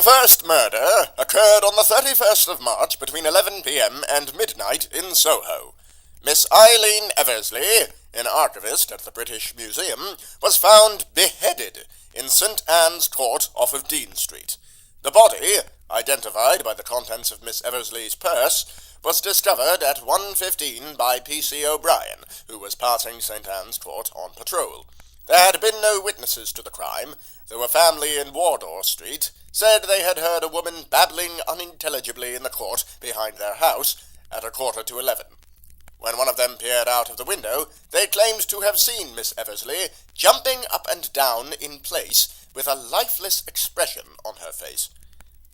first murder occurred on the 31st of March between 11 p.m. and midnight in Soho. Miss Eileen Eversley, an archivist at the British Museum, was found beheaded in St. Anne's Court off of Dean Street. The body, identified by the contents of Miss Eversley's purse, was discovered at 1:15 by P.C. O'Brien, who was passing St. Anne's Court on patrol. There had been no witnesses to the crime, though a family in Wardour Street said they had heard a woman babbling unintelligibly in the court behind their house at 11:15. When one of them peered out of the window, they claimed to have seen Miss Eversley jumping up and down in place with a lifeless expression on her face.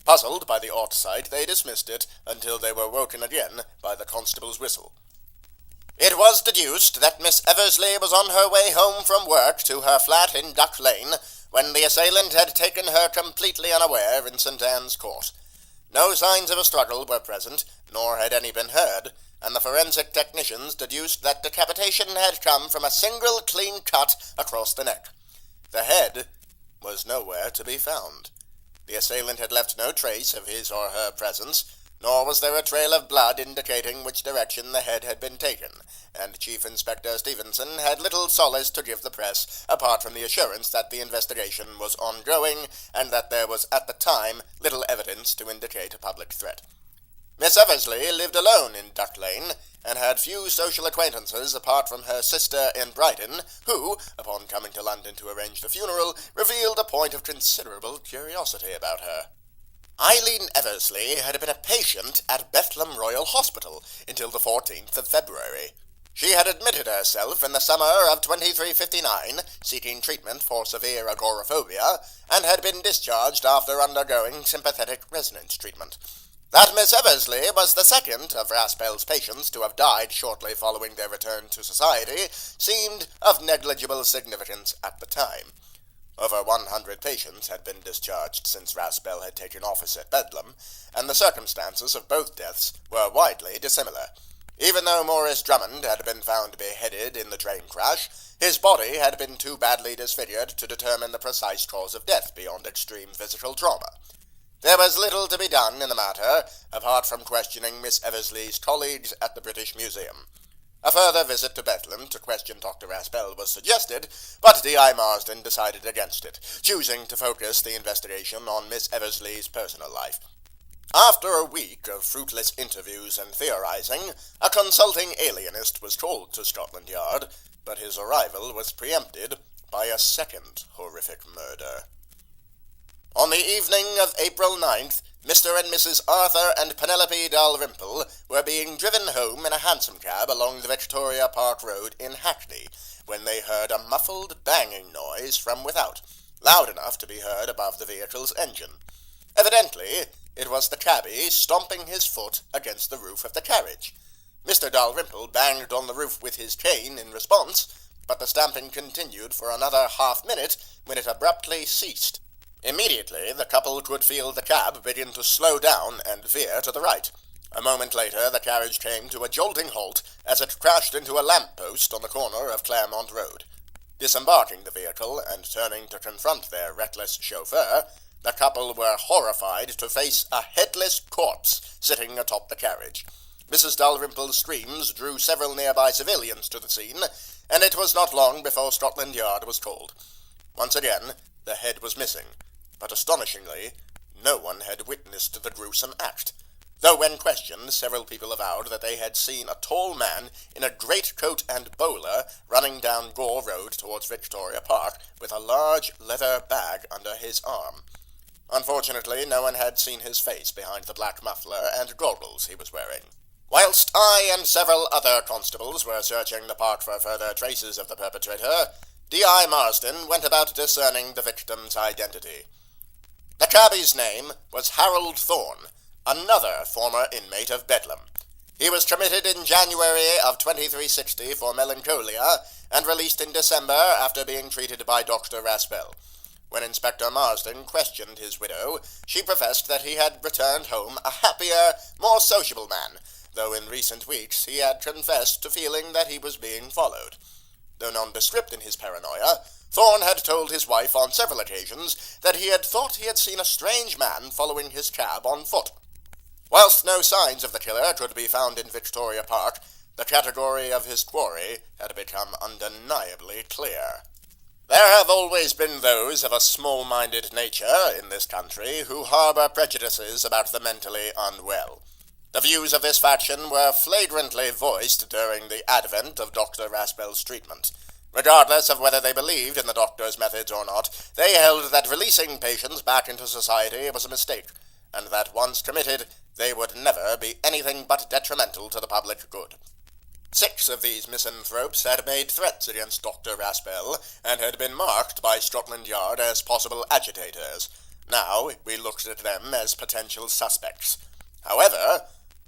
Puzzled by the odd sight, they dismissed it until they were woken again by the constable's whistle. It was deduced that Miss Eversley was on her way home from work to her flat in Duck Lane when the assailant had taken her completely unaware in St. Anne's Court. No signs of a struggle were present, nor had any been heard, and the forensic technicians deduced that decapitation had come from a single clean cut across the neck. The head was nowhere to be found. The assailant had left no trace of his or her presence, nor was there a trail of blood indicating which direction the head had been taken, and Chief Inspector Stevenson had little solace to give the press, apart from the assurance that the investigation was ongoing, and that there was at the time little evidence to indicate a public threat. Miss Eversley lived alone in Duck Lane, and had few social acquaintances apart from her sister in Brighton, who, upon coming to London to arrange the funeral, revealed a point of considerable curiosity about her. Eileen Eversley had been a patient at BEDLAM Royal Hospital until the 14th of February. She had admitted herself in the summer of 2359, seeking treatment for severe agoraphobia, and had been discharged after undergoing sympathetic resonance treatment. That Miss Eversley was the second of Raspel's patients to have died shortly following their return to society seemed of negligible significance at the time. Over 100 patients had been discharged since Raspel had taken office at BEDLAM, and the circumstances of both deaths were widely dissimilar. Even though Maurice Drummond had been found beheaded in the train crash, his body had been too badly disfigured to determine the precise cause of death beyond extreme physical trauma. There was little to be done in the matter, apart from questioning Miss Eversley's colleagues at the British Museum. A further visit to BEDLAM to question Dr. Raspel was suggested, but D.I. Marsden decided against it, choosing to focus the investigation on Miss Eversley's personal life. After a week of fruitless interviews and theorizing, a consulting alienist was called to Scotland Yard, but his arrival was preempted by a second horrific murder. On the evening of April 9th, Mr. and Mrs. Arthur and Penelope Dalrymple were being driven home in a hansom cab along the Victoria Park Road in Hackney, when they heard a muffled banging noise from without, loud enough to be heard above the vehicle's engine. Evidently, it was the cabby stomping his foot against the roof of the carriage. Mr. Dalrymple banged on the roof with his cane in response, but the stamping continued for another half-minute when it abruptly ceased. Immediately, the couple could feel the cab begin to slow down and veer to the right. A moment later, the carriage came to a jolting halt as it crashed into a lamp-post on the corner of Claremont Road. Disembarking the vehicle and turning to confront their reckless chauffeur, the couple were horrified to face a headless corpse sitting atop the carriage. Mrs. Dalrymple's screams drew several nearby civilians to the scene, and it was not long before Scotland Yard was called. Once again, the head was missing, but astonishingly, no one had witnessed the gruesome act, though when questioned, several people avowed that they had seen a tall man in a greatcoat and bowler running down Gore Road towards Victoria Park with a large leather bag under his arm. Unfortunately, no one had seen his face behind the black muffler and goggles he was wearing. Whilst I and several other constables were searching the park for further traces of the perpetrator, D.I. Marsden went about discerning the victim's identity. The cabby's name was Harold Thorne, another former inmate of BEDLAM. He was committed in January of 2360 for melancholia and released in December after being treated by Dr. Raspel. When Inspector Marsden questioned his widow, she professed that he had returned home a happier, more sociable man, though in recent weeks he had confessed to feeling that he was being followed. Though nondescript in his paranoia, Thorne had told his wife on several occasions that he had thought he had seen a strange man following his cab on foot. Whilst no signs of the killer could be found in Victoria Park, the category of his quarry had become undeniably clear. There have always been those of a small-minded nature in this country who harbour prejudices about the mentally unwell. The views of this faction were flagrantly voiced during the advent of Dr. Raspel's treatment. Regardless of whether they believed in the doctor's methods or not, they held that releasing patients back into society was a mistake, and that once committed, they would never be anything but detrimental to the public good. 6 of these misanthropes had made threats against Dr. Raspel, and had been marked by Scotland Yard as possible agitators. Now we looked at them as potential suspects. However,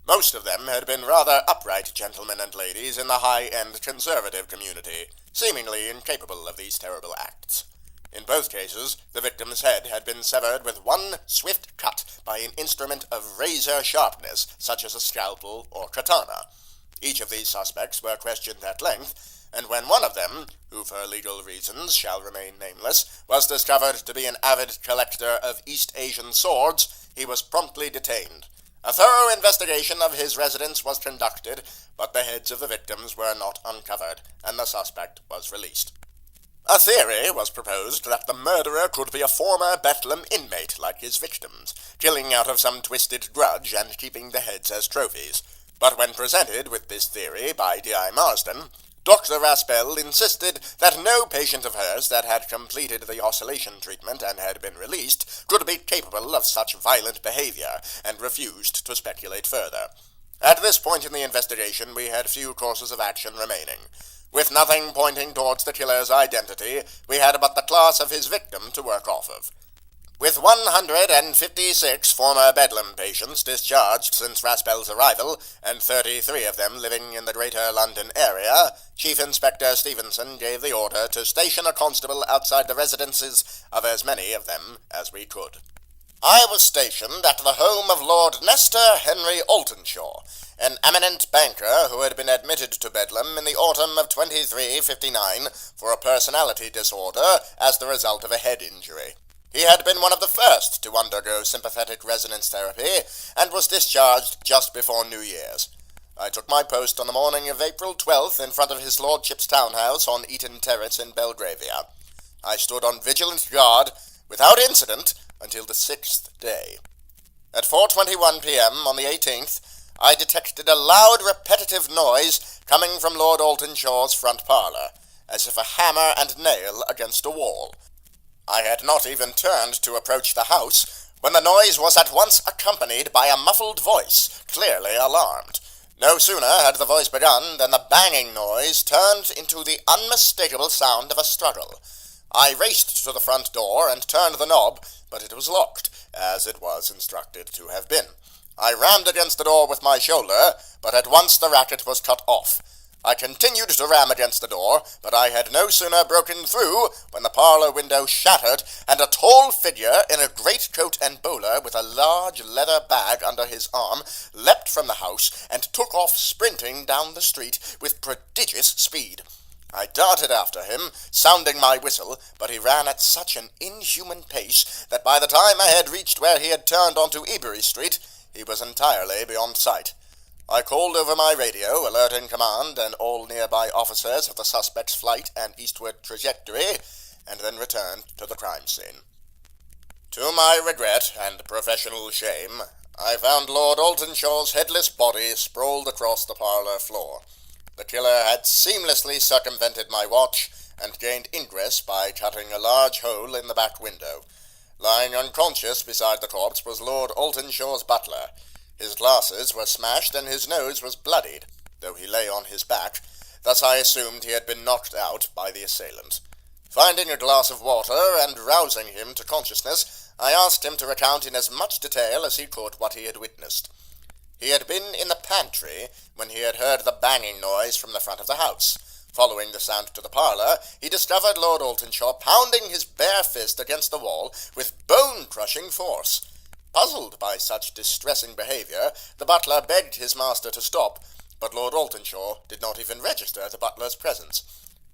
most of them had been rather upright gentlemen and ladies in the high-end conservative community, seemingly incapable of these terrible acts. In both cases, the victim's head had been severed with one swift cut by an instrument of razor sharpness, such as a scalpel or katana. Each of these suspects were questioned at length, and when one of them, who for legal reasons shall remain nameless, was discovered to be an avid collector of East Asian swords, he was promptly detained. A thorough investigation of his residence was conducted, but the heads of the victims were not uncovered, and the suspect was released. A theory was proposed that the murderer could be a former BEDLAM inmate like his victims, killing out of some twisted grudge and keeping the heads as trophies. But when presented with this theory by D.I. Marsden, Dr. Raspel insisted that no patient of hers that had completed the oscillation treatment and had been released could be capable of such violent behavior, and refused to speculate further. At this point in the investigation we had few courses of action remaining. With nothing pointing towards the killer's identity, we had but the class of his victim to work off of. With 156 former BEDLAM patients discharged since Raspel's arrival, and 33 of them living in the Greater London area, Chief Inspector Stevenson gave the order to station a constable outside the residences of as many of them as we could. I was stationed at the home of Lord Nestor Henry Altonshaw, an eminent banker who had been admitted to Bedlam in the autumn of 2359 for a personality disorder as the result of a head injury. He had been one of the first to undergo sympathetic resonance therapy, and was discharged just before New Year's. I took my post on the morning of April 12th in front of his lordship's townhouse on Eaton Terrace in Belgravia. I stood on vigilant guard, without incident, until the 6th day. At 4:21 p.m. on the 18th, I detected a loud, repetitive noise coming from Lord Altonshaw's front parlour, as if a hammer and nail against a wall. I had not even turned to approach the house, when the noise was at once accompanied by a muffled voice, clearly alarmed. No sooner had the voice begun than the banging noise turned into the unmistakable sound of a struggle. I raced to the front door and turned the knob, but it was locked, as it was instructed to have been. I rammed against the door with my shoulder, but at once the racket was cut off. I continued to ram against the door, but I had no sooner broken through when the parlour window shattered, and a tall figure in a greatcoat and bowler with a large leather bag under his arm leapt from the house and took off sprinting down the street with prodigious speed. I darted after him, sounding my whistle, but he ran at such an inhuman pace that by the time I had reached where he had turned onto Ebury Street, he was entirely beyond sight. I called over my radio, alerting command and all nearby officers of the suspect's flight and eastward trajectory, and then returned to the crime scene. To my regret and professional shame, I found Lord Altonshaw's headless body sprawled across the parlour floor. The killer had seamlessly circumvented my watch and gained ingress by cutting a large hole in the back window. Lying unconscious beside the corpse was Lord Altonshaw's butler. His glasses were smashed and his nose was bloodied, though he lay on his back. Thus I assumed he had been knocked out by the assailant. Finding a glass of water and rousing him to consciousness, I asked him to recount in as much detail as he could what he had witnessed. He had been in the pantry when he had heard the banging noise from the front of the house. Following the sound to the parlour, he discovered Lord Altonshaw pounding his bare fist against the wall with bone-crushing force. Puzzled by such distressing behaviour, the butler begged his master to stop, but Lord Altonshaw did not even register the butler's presence.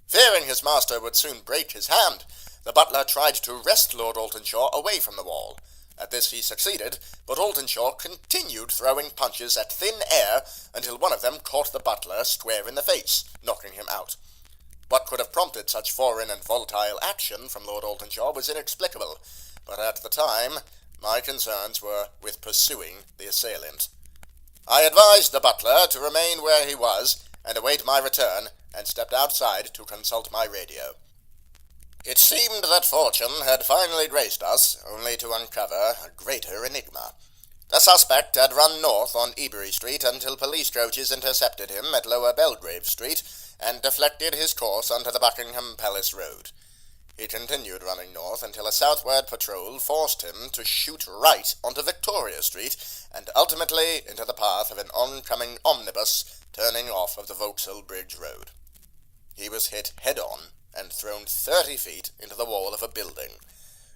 Fearing his master would soon break his hand, the butler tried to wrest Lord Altenshaw away from the wall. At this he succeeded, but Altenshaw continued throwing punches at thin air until one of them caught the butler square in the face, knocking him out. What could have prompted such foreign and volatile action from Lord Altenshaw was inexplicable, but at the time my concerns were with pursuing the assailant. I advised the butler to remain where he was and await my return, and stepped outside to consult my radio. It seemed that fortune had finally graced us, only to uncover a greater enigma. The suspect had run north on Ebury Street until police coaches intercepted him at Lower Belgrave Street and deflected his course onto the Buckingham Palace Road. He continued running north until a southward patrol forced him to shoot right onto Victoria Street and ultimately into the path of an oncoming omnibus turning off of the Vauxhall Bridge Road. He was hit head-on and thrown 30 feet into the wall of a building.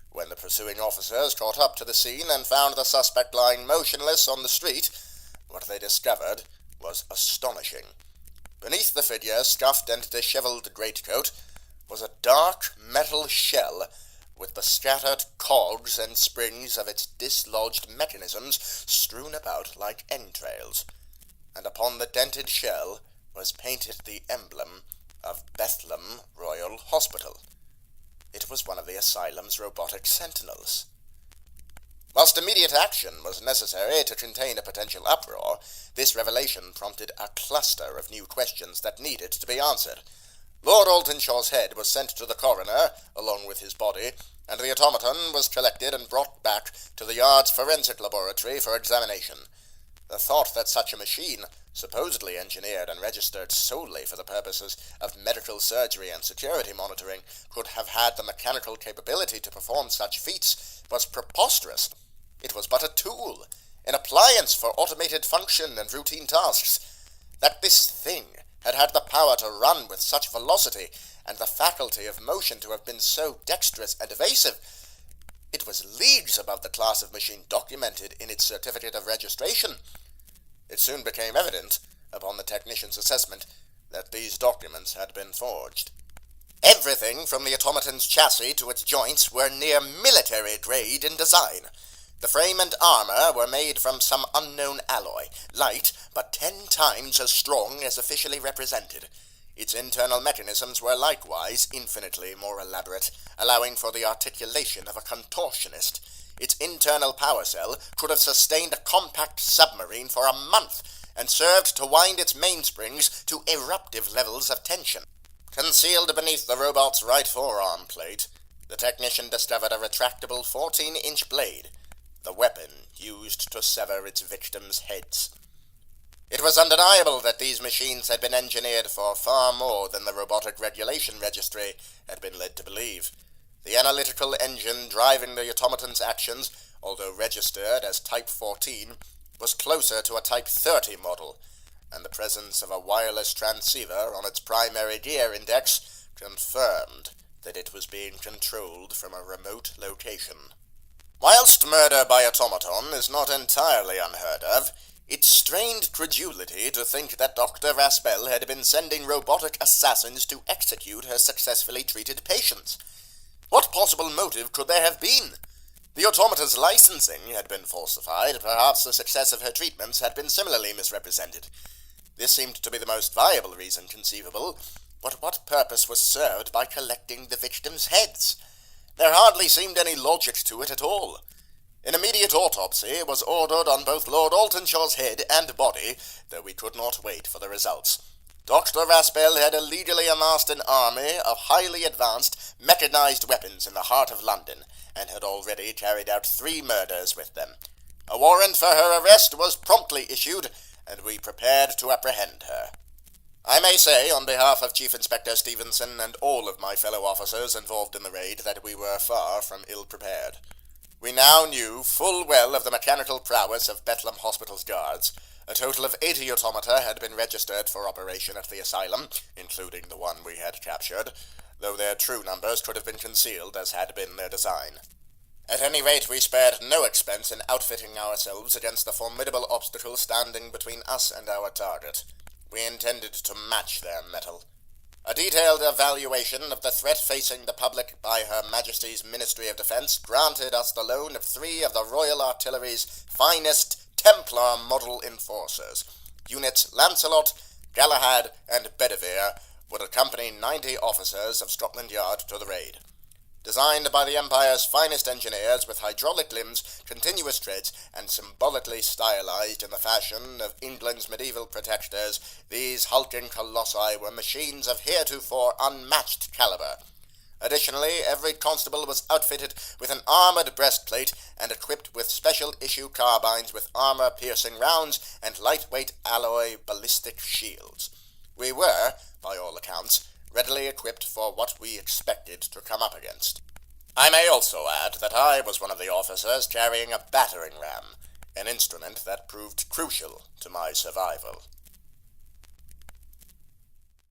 When the pursuing officers caught up to the scene and found the suspect lying motionless on the street, what they discovered was astonishing. Beneath the figure, scuffed and dishevelled greatcoat, was a dark metal shell with the scattered cogs and springs of its dislodged mechanisms strewn about like entrails, and upon the dented shell was painted the emblem of BEDLAM Royal Hospital. It was one of the asylum's robotic sentinels. Whilst immediate action was necessary to contain a potential uproar, this revelation prompted a cluster of new questions that needed to be answered. Lord Altenshaw's head was sent to the coroner, along with his body, and the automaton was collected and brought back to the Yard's forensic laboratory for examination. The thought that such a machine, supposedly engineered and registered solely for the purposes of medical surgery and security monitoring, could have had the mechanical capability to perform such feats was preposterous. It was but a tool, an appliance for automated function and routine tasks. That this thing had had the power to run with such velocity, and the faculty of motion to have been so dexterous and evasive, it was leagues above the class of machine documented in its certificate of registration. It soon became evident, upon the technician's assessment, that these documents had been forged. Everything from the automaton's chassis to its joints were near military grade in design. The frame and armor were made from some unknown alloy, light, but 10 times as strong as officially represented. Its internal mechanisms were likewise infinitely more elaborate, allowing for the articulation of a contortionist. Its internal power cell could have sustained a compact submarine for a month, and served to wind its mainsprings to eruptive levels of tension. Concealed beneath the robot's right forearm plate, the technician discovered a retractable 14-inch blade, the weapon used to sever its victims' heads. It was undeniable that these machines had been engineered for far more than the robotic regulation registry had been led to believe. The analytical engine driving the automaton's actions, although registered as Type 14, was closer to a Type 30 model, and the presence of a wireless transceiver on its primary gear index confirmed that it was being controlled from a remote location. Whilst murder by automaton is not entirely unheard of, it strained credulity to think that Dr. Raspel had been sending robotic assassins to execute her successfully treated patients. What possible motive could there have been? The automata's licensing had been falsified, perhaps the success of her treatments had been similarly misrepresented. This seemed to be the most viable reason conceivable, but what purpose was served by collecting the victims' heads? There hardly seemed any logic to it at all. An immediate autopsy was ordered on both Lord Altenshaw's head and body, though we could not wait for the results. Dr. Raspel had illegally amassed an army of highly advanced, mechanized weapons in the heart of London, and had already carried out 3 murders with them. A warrant for her arrest was promptly issued, and we prepared to apprehend her. I may say, on behalf of Chief Inspector Stevenson and all of my fellow officers involved in the raid, that we were far from ill-prepared. We now knew full well of the mechanical prowess of BEDLAM Hospital's guards. A total of 80 automata had been registered for operation at the asylum, including the one we had captured, though their true numbers could have been concealed as had been their design. At any rate, we spared no expense in outfitting ourselves against the formidable obstacle standing between us and our target. We intended to match their mettle. A detailed evaluation of the threat facing the public by Her Majesty's Ministry of Defence granted us the loan of 3 of the Royal Artillery's finest Templar model enforcers. Units Lancelot, Galahad, and Bedivere would accompany 90 officers of Scotland Yard to the raid. Designed by the Empire's finest engineers with hydraulic limbs, continuous treads, and symbolically stylized in the fashion of England's medieval protectors, these hulking colossi were machines of heretofore unmatched caliber. Additionally, every constable was outfitted with an armored breastplate and equipped with special-issue carbines with armor-piercing rounds and lightweight alloy ballistic shields. We were, by all accounts, readily equipped for what we expected to come up against. I may also add that I was one of the officers carrying a battering ram, an instrument that proved crucial to my survival.